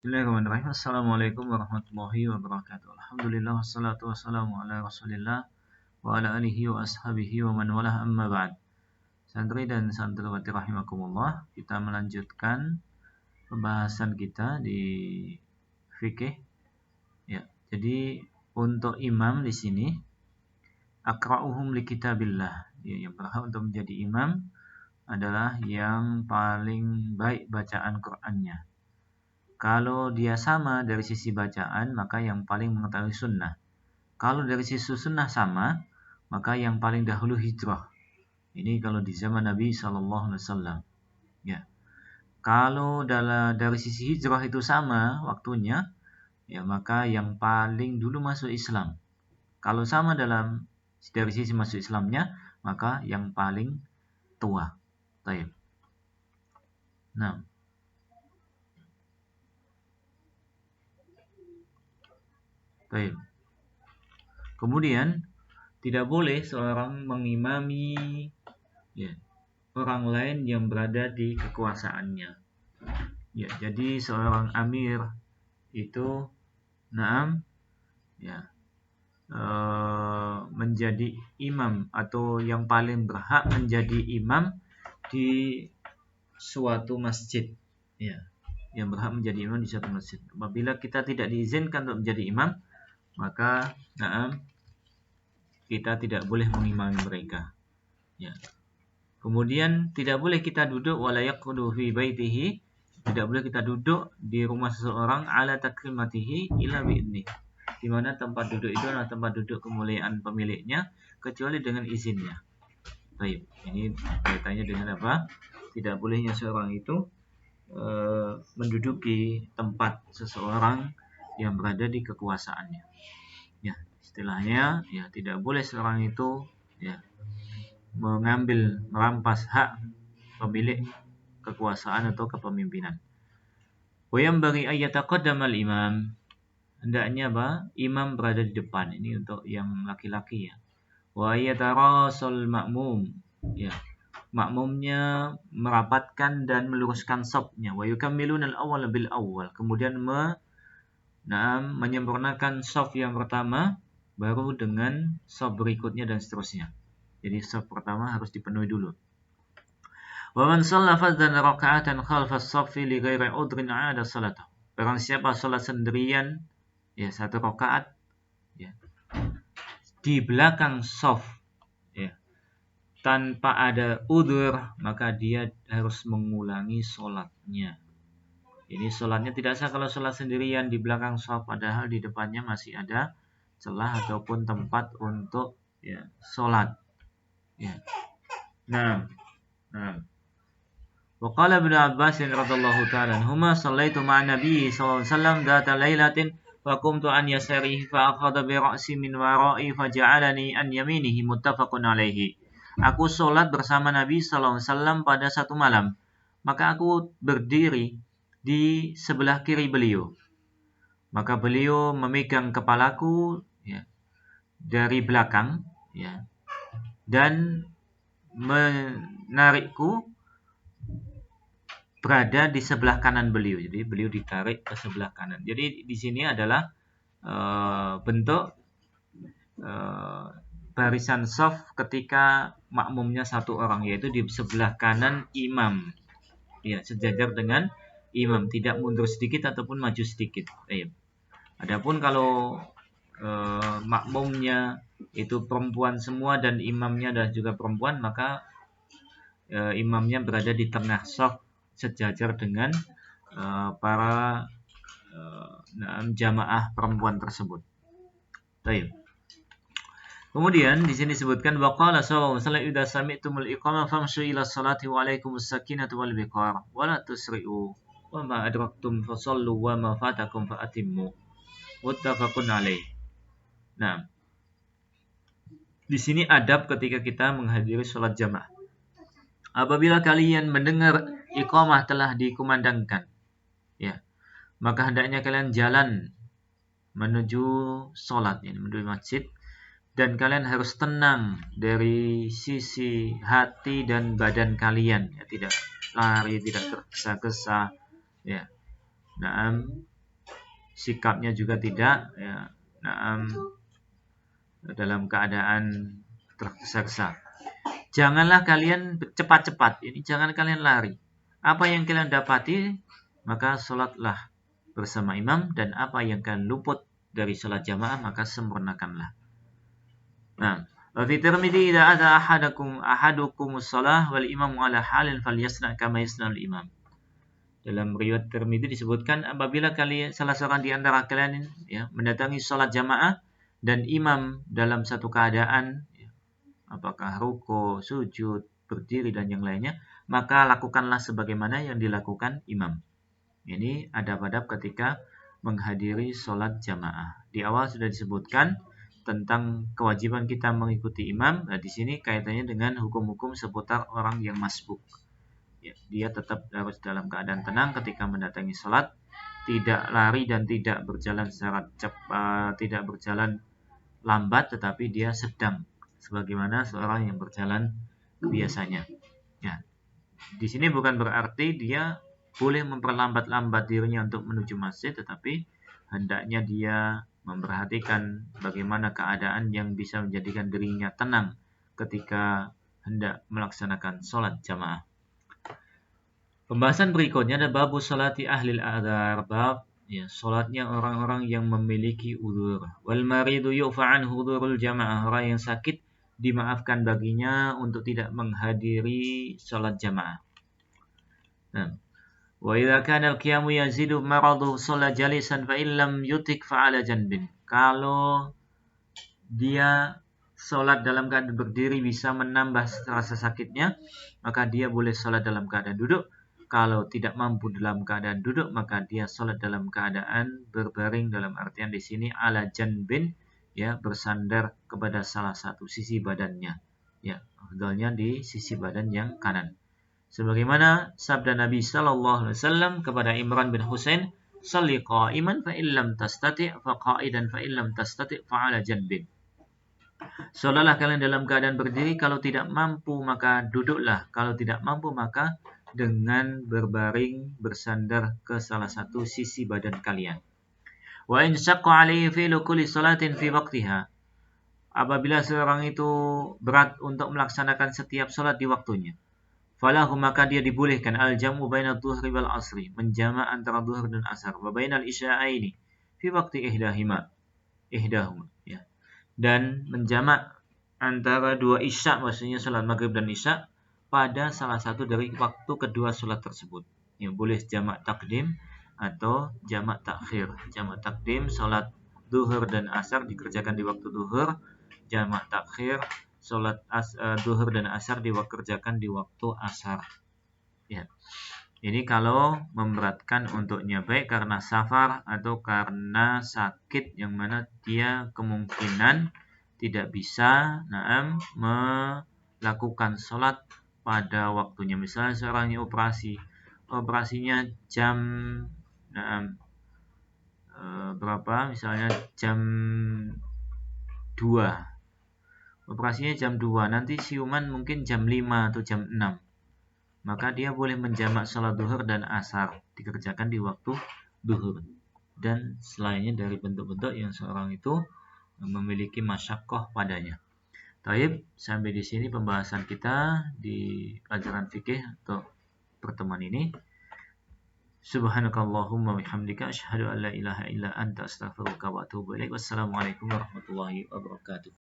Bismillahirrahmanirrahim. Assalamualaikum warahmatullahi wabarakatuh. Alhamdulillah wassalatu wassalamu ala Rasulillah wa ala alihi wa ashabihi wa man walah amma ba'd. Santri dan santriwati rahimakumullah, kita melanjutkan pembahasan kita di fikih. Ya, jadi untuk imam di sini aqra'uhum li kitabillah. Ya, yang berhak untuk menjadi imam adalah yang paling baik bacaan Qur'annya. Kalau dia sama dari sisi bacaan, maka yang paling mengetahui sunnah. Kalau dari sisi sunnah sama, maka yang paling dahulu hijrah. Ini kalau di zaman Nabi SAW. Ya. Kalau dari sisi hijrah itu sama waktunya, ya maka yang paling dulu masuk Islam. Kalau sama dari sisi masuk Islamnya, maka yang paling tua. Baik. Nah. Baik. Kemudian tidak boleh seorang mengimami orang lain yang berada di kekuasaannya. Ya, jadi seorang amir itu menjadi imam atau yang paling berhak menjadi imam di suatu masjid. Ya, yang berhak menjadi imam di suatu masjid. Apabila kita tidak diizinkan untuk menjadi imam, maka kita tidak boleh mengimami mereka. Ya. Kemudian tidak boleh kita duduk wala yaqudu fi baitihi, tidak boleh kita duduk di rumah seseorang ala takrimatihi illa bi'idnih. Di mana tempat duduk itu adalah tempat duduk kemuliaan pemiliknya kecuali dengan izinnya. Baik, ini kaitannya dengan apa? Tidak bolehnya seorang itu menduduki tempat seseorang yang berada di kekuasaannya. Ya, istilahnya ya tidak boleh seorang itu merampas hak pemilik kekuasaan atau kepemimpinan. Wa yanbaghi ay yataqaddama al-imam. Hendaknya imam berada di depan. Ini untuk yang laki-laki ya. Wa yatarasal ma'mum. Ya. Makmumnya merapatkan dan meluruskan safnya. Wa yukammiluna al-awwal bil awwal. Kemudian menyempurnakan saf yang pertama baru dengan saf berikutnya dan seterusnya. Jadi saf pertama harus dipenuhi dulu. Wa man shalla fardhan raka'atan khalfa as-saffi li ghairi udhrin 'ada salatahu. Barang siapa salat sendirian satu rakaat di belakang saf tanpa ada udzur, maka dia harus mengulangi salatnya. Ini salatnya tidak sah kalau salat sendirian di belakang saf padahal di depannya masih ada celah ataupun tempat untuk salat. Ya. Nah. Wa qala Ibnu Abbas radhiyallahu ta'ala anhuma shallaitu ma'an Nabi sallallahu alaihi wasallam dhata lailatin fa qumtu an yasarihi fa akhadha bi ra'si min wara'i fa ja'alani an yaminihi muttafaqun alaihi. Aku salat bersama Nabi sallallahu alaihi wasallam pada satu malam, maka aku berdiri di sebelah kiri beliau. Maka beliau memegang kepalaku dari belakang dan menarikku berada di sebelah kanan beliau. Jadi beliau ditarik ke sebelah kanan. Jadi di sini adalah bentuk barisan shaf ketika makmumnya satu orang, yaitu di sebelah kanan imam. Ya, sejajar dengan imam, tidak mundur sedikit ataupun maju sedikit. Adapun kalau makmumnya itu perempuan semua dan imamnya adalah juga perempuan, maka imamnya berada di tengah shaf sejajar dengan para jamaah perempuan tersebut. Baik. Kemudian di sini disebutkan waqala sallallahu alaihi wasallam idza sami'tumul iqamah famshu ila sholati wa alaikumus sakinatu wal biqar wa la tusri'u wa ma adraktum fasallu wa ma fatakum fa atimmu. Muttafaqun alaih. Nah, di sini adab ketika kita menghadiri sholat jamaah. Apabila kalian mendengar iqamah telah dikumandangkan, maka hendaknya kalian jalan menuju sholat, menuju masjid, dan kalian harus tenang dari sisi hati dan badan kalian, tidak lari, tidak tergesa-gesa, sikapnya juga tidak ya, dalam keadaan tergesa-gesa. Janganlah kalian cepat-cepat, ini jangan kalian lari. Apa yang kalian dapati, maka sholatlah bersama imam, dan apa yang kalian luput dari sholat jamaah, maka sempurnakanlah. Nah, wa fi Tirmidzi idza ata ahadukumus shalah wal imamu ala halin falyasna kama yasna'ul imam. Dalam riwayat Tirmidzi disebutkan, apabila salah seorang di antara kalian ya mendatangi sholat jamaah dan imam dalam satu keadaan ya, apakah ruku, sujud, berdiri dan yang lainnya, maka lakukanlah sebagaimana yang dilakukan imam. Ini adab-adab ketika menghadiri sholat jamaah. Di awal sudah disebutkan tentang kewajiban kita mengikuti imam. Nah, di sini kaitannya dengan hukum-hukum seputar orang yang masbuk. Ya, dia tetap harus dalam keadaan tenang ketika mendatangi sholat, tidak lari dan tidak berjalan secara cepat, tidak berjalan lambat, tetapi dia sedang, sebagaimana seorang yang berjalan biasanya. Ya, di sini bukan berarti dia boleh memperlambat-lambat dirinya untuk menuju masjid, tetapi hendaknya dia memperhatikan bagaimana keadaan yang bisa menjadikan dirinya tenang ketika hendak melaksanakan sholat jamaah. Pembahasan berikutnya ada babu sholati ahlil a'dzar, bab ya sholatnya orang-orang yang memiliki udzur. Wal maridu yu'fa anhu udzurul jamaah, orang yang sakit dimaafkan baginya untuk tidak menghadiri sholat jamaah. Nah, wa idza kana al-qiyamu yazidu maradu sholat jalisan fa illam yutik fa ala janbin. Kalau dia sholat dalam keadaan berdiri bisa menambah rasa sakitnya, maka dia boleh sholat dalam keadaan duduk. Kalau tidak mampu dalam keadaan duduk, maka dia sholat dalam keadaan berbaring, dalam artian di sini ala janbin, ya bersandar kepada salah satu sisi badannya, ya afdalnya di sisi badan yang kanan. Sebagaimana sabda Nabi Sallallahu Alaihi Wasallam kepada Imran bin Husain, "Shalli qa'iman fa illam tastati' fa qa'idan fa illam tastati' fa ala janbin." Sholatlah kalian dalam keadaan berdiri, kalau tidak mampu maka duduklah, kalau tidak mampu maka dengan berbaring bersandar ke salah satu sisi badan kalian. Wa in syaqqa 'alaihi fi'lu kulli salatin fi waqtiha. Apabila seorang itu berat untuk melaksanakan setiap salat di waktunya, falahu maka dia dibolehkan al-jam'u baina dhuhri wal asri, menjama' antara zuhur dan asar, wa bainal isya'aini fi waqti ihdahuma ya. Dan menjama' antara dua isya, maksudnya salat maghrib dan isya, pada salah satu dari waktu kedua sholat tersebut. Ya, boleh jamak takdim atau jamak takhir. Jamak takdim sholat duhur dan asar dikerjakan di waktu duhur. Jamak takhir sholat duhur dan asar dikerjakan di waktu asar. Ya. Ini kalau memberatkan untuknya, baik karena safar atau karena sakit yang mana dia kemungkinan tidak bisa melakukan sholat pada waktunya. Misalnya seorang yang operasinya jam berapa? Misalnya jam 2. Operasinya jam 2, nanti siuman mungkin jam 5 atau jam 6. Maka dia boleh menjamak sholat duhur dan asar, dikerjakan di waktu duhur. Dan selainnya dari bentuk-bentuk yang seorang itu memiliki masyaqqah padanya. Taib, sampai di sini pembahasan kita di pelajaran fikih untuk pertemuan ini. Subhanakallahumma bihamdika asyhadu an la ilaha illa anta astaghfiruka wa atubu ilaik. Wassalamualaikum warahmatullahi wabarakatuh.